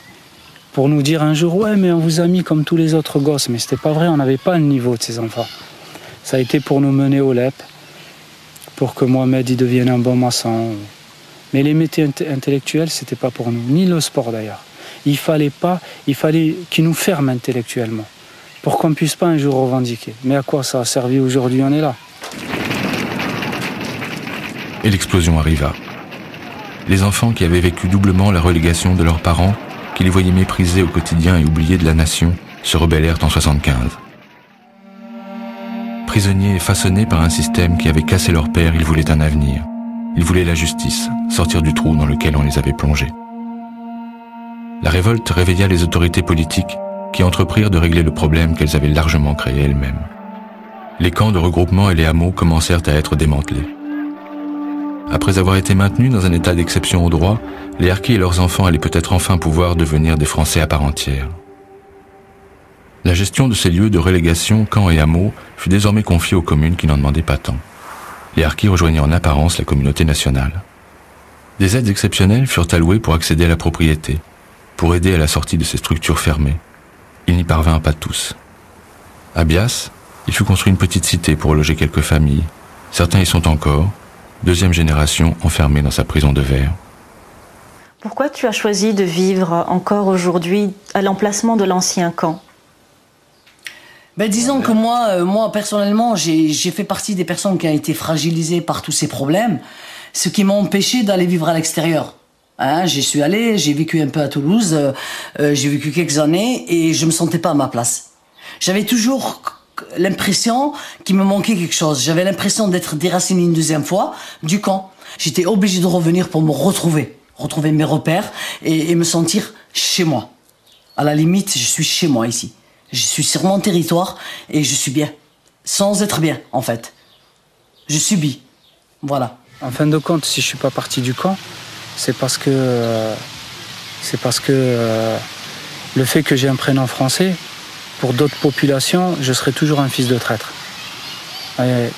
Pour nous dire un jour, ouais, mais on vous a mis comme tous les autres gosses, mais c'était pas vrai, on n'avait pas le niveau de ces enfants. Ça a été pour nous mener au LEP, pour que Mohamed y devienne un bon maçon. Mais les métiers intellectuels, c'était pas pour nous, ni le sport d'ailleurs. Il fallait qu'ils nous ferment intellectuellement, pour qu'on puisse pas un jour revendiquer. Mais à quoi ça a servi aujourd'hui? On est là. Et l'explosion arriva. Les enfants qui avaient vécu doublement la relégation de leurs parents, qui les voyaient méprisés au quotidien et oubliés de la nation, se rebellèrent en 1975. Prisonniers et façonnés par un système qui avait cassé leur père, ils voulaient un avenir. Ils voulaient la justice, sortir du trou dans lequel on les avait plongés. La révolte réveilla les autorités politiques qui entreprirent de régler le problème qu'elles avaient largement créé elles-mêmes. Les camps de regroupement et les hameaux commencèrent à être démantelés. Après avoir été maintenus dans un état d'exception au droit, les harkis et leurs enfants allaient peut-être enfin pouvoir devenir des Français à part entière. La gestion de ces lieux de relégation, camps et hameaux, fut désormais confiée aux communes qui n'en demandaient pas tant. Les harkis rejoignaient en apparence la communauté nationale. Des aides exceptionnelles furent allouées pour accéder à la propriété, pour aider à la sortie de ces structures fermées. Ils n'y parvinrent pas tous. À Bias, il fut construit une petite cité pour loger quelques familles. Certains y sont encore, deuxième génération enfermée dans sa prison de verre. Pourquoi tu as choisi de vivre encore aujourd'hui à l'emplacement de l'ancien camp ? Ben, disons que moi personnellement, j'ai fait partie des personnes qui ont été fragilisées par tous ces problèmes, ce qui m'a empêché d'aller vivre à l'extérieur. Hein, j'y suis allé, j'ai vécu un peu à Toulouse, j'ai vécu quelques années et je me sentais pas à ma place. J'avais toujours l'impression qu'il me manquait quelque chose. J'avais l'impression d'être déraciné une deuxième fois du camp. J'étais obligé de revenir pour me retrouver mes repères et me sentir chez moi. À la limite, je suis chez moi ici. Je suis sur mon territoire et je suis bien. Sans être bien, en fait. Je subis. Voilà. En fin de compte, si je suis pas parti du camp, c'est parce que le fait que j'ai un prénom français, pour d'autres populations, je serai toujours un fils de traître.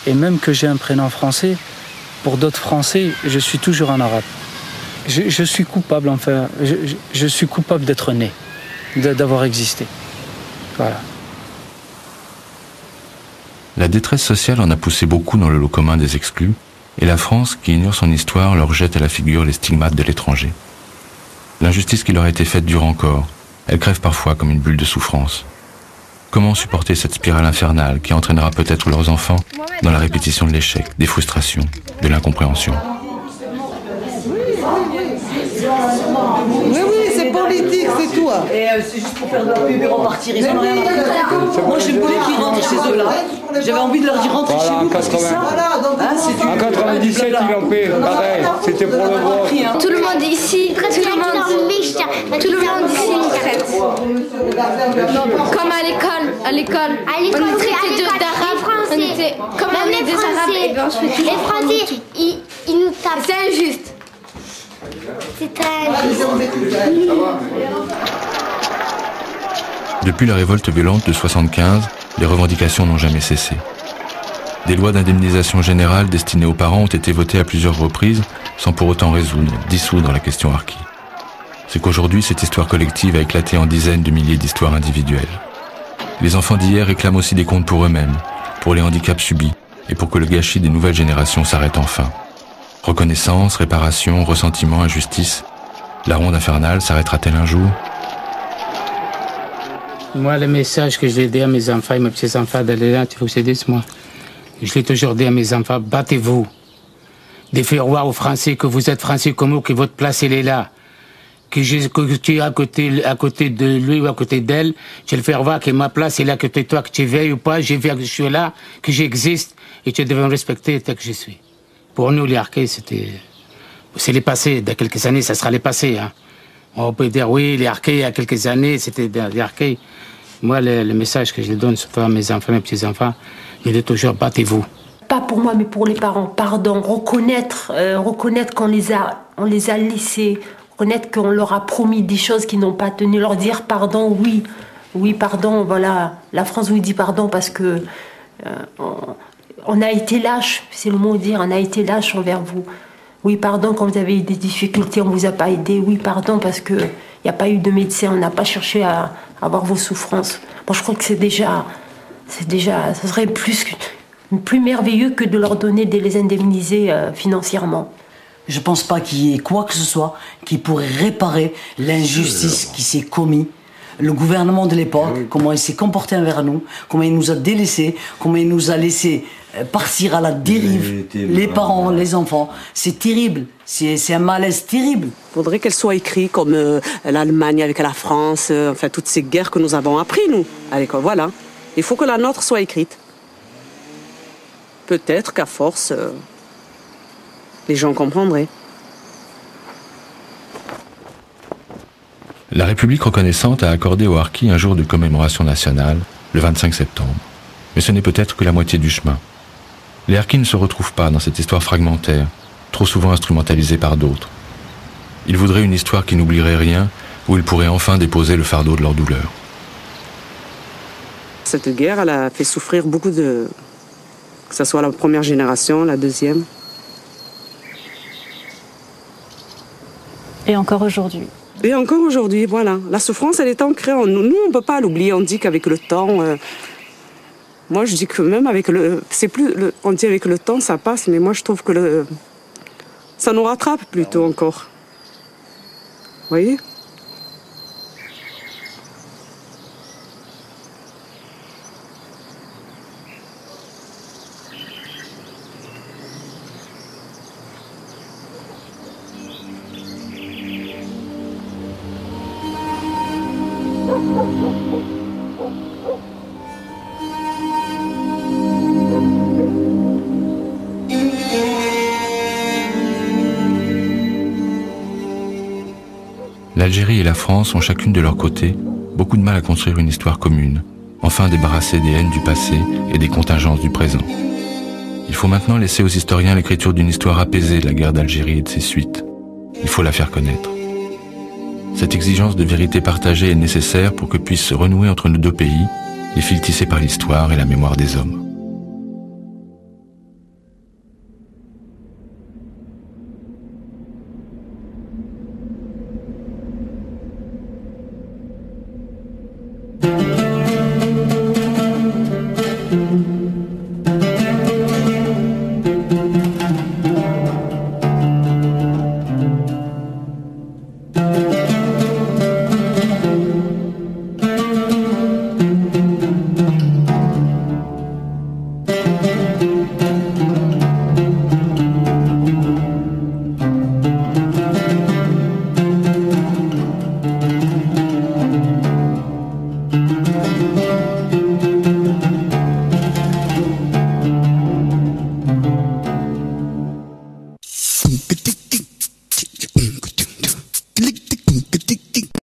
Et même que j'ai un prénom français, pour d'autres Français, je suis toujours un arabe. Je suis coupable, enfin, je suis coupable d'être né, d'avoir existé. Voilà. La détresse sociale en a poussé beaucoup dans le lot commun des exclus, et la France, qui ignore son histoire, leur jette à la figure les stigmates de l'étranger. L'injustice qui leur a été faite dure encore. Elle crève parfois comme une bulle de souffrance. Comment supporter cette spirale infernale qui entraînera peut-être leurs enfants dans la répétition de l'échec, des frustrations, de l'incompréhension? Oui, c'est politique, c'est tout. Et c'est juste pour faire de la pub et repartir. Ils en ont rien à foutre. Moi, je voulais qu'ils rentrent chez eux, là. J'avais envie de leur dire rentrez chez vous, parce que ça, en 97, ils l'ont fait, pareil. C'était pour le droit. Tout le monde ici, tout le monde ici nous traite. Comme à l'école, on est traité d'arabes, on était comme on est des arabes, et bien on se fait toujours. Les Français, ils nous tapent. C'est injuste. Depuis la révolte violente de 1975, les revendications n'ont jamais cessé. Des lois d'indemnisation générale destinées aux parents ont été votées à plusieurs reprises, sans pour autant dissoudre la question harkie. C'est qu'aujourd'hui, cette histoire collective a éclaté en dizaines de milliers d'histoires individuelles. Les enfants d'hier réclament aussi des comptes pour eux-mêmes, pour les handicaps subis, et pour que le gâchis des nouvelles générations s'arrête enfin. Reconnaissance, réparation, ressentiment, injustice. La ronde infernale s'arrêtera-t-elle un jour? Moi, le message que je l'ai dit à mes enfants et mes petits-enfants d'aller là, tu faut que je dise, moi. Je l'ai toujours dit à mes enfants, battez-vous. Défaites voir aux Français que vous êtes Français comme nous, que votre place, elle est là. Que tu es à côté de lui ou à côté d'elle, je vais le faire voir que ma place est là, à côté de toi, que tu veilles ou pas, je suis là, que j'existe, et tu devrais me respecter tel que je suis. Pour nous, les harkis, c'est les passés. Dans quelques années, ça sera les passés. Hein. On peut dire, oui, les harkis, il y a quelques années, c'était les harkis. Moi, le message que je donne souvent à mes enfants, mes petits-enfants, je dis toujours, battez-vous. Pas pour moi, mais pour les parents. Pardon, reconnaître qu'on les a laissés, reconnaître qu'on leur a promis des choses qu'ils n'ont pas tenu, leur dire pardon, oui, pardon, voilà. La France vous dit pardon parce que on a été lâche, c'est le mot dire, on a été lâche envers vous. Oui, pardon, quand vous avez eu des difficultés, on ne vous a pas aidé. Oui, pardon, parce qu'il n'y a pas eu de médecin, on n'a pas cherché à avoir vos souffrances. Bon, je crois que ça serait plus merveilleux que de leur donner, de les indemniser financièrement. Je ne pense pas qu'il y ait quoi que ce soit qui pourrait réparer l'injustice qui s'est commise. Le gouvernement de l'époque, comment il s'est comporté envers nous, comment il nous a délaissés, comment il nous a laissé partir à la dérive, les parents, les enfants. C'est terrible, c'est un malaise terrible. Il faudrait qu'elle soit écrite comme l'Allemagne avec la France, enfin toutes ces guerres que nous avons apprises, nous, à l'école. Voilà, il faut que la nôtre soit écrite. Peut-être qu'à force, les gens comprendraient. La République reconnaissante a accordé aux harkis un jour de commémoration nationale, le 25 septembre. Mais ce n'est peut-être que la moitié du chemin. Les harkis ne se retrouvent pas dans cette histoire fragmentaire. trop souvent instrumentalisée par d'autres. Ils voudraient une histoire qui n'oublierait rien, où ils pourraient enfin déposer le fardeau de leur douleur. Cette guerre, elle a fait souffrir beaucoup de... que ce soit la première génération, la deuxième. Et encore aujourd'hui. Et encore aujourd'hui, voilà. La souffrance, elle est ancrée en nous. Nous, on ne peut pas l'oublier. On dit qu'avec le temps... Moi, je dis que même avec le... C'est plus... On dit avec le temps, ça passe, mais moi, je trouve que ça nous rattrape plutôt encore. Vous voyez ? L'Algérie et la France ont chacune de leur côté beaucoup de mal à construire une histoire commune, enfin débarrassée des haines du passé et des contingences du présent. Il faut maintenant laisser aux historiens l'écriture d'une histoire apaisée de la guerre d'Algérie et de ses suites. Il faut la faire connaître. Cette exigence de vérité partagée est nécessaire pour que puissent se renouer entre nos deux pays les fils tissés par l'histoire et la mémoire des hommes.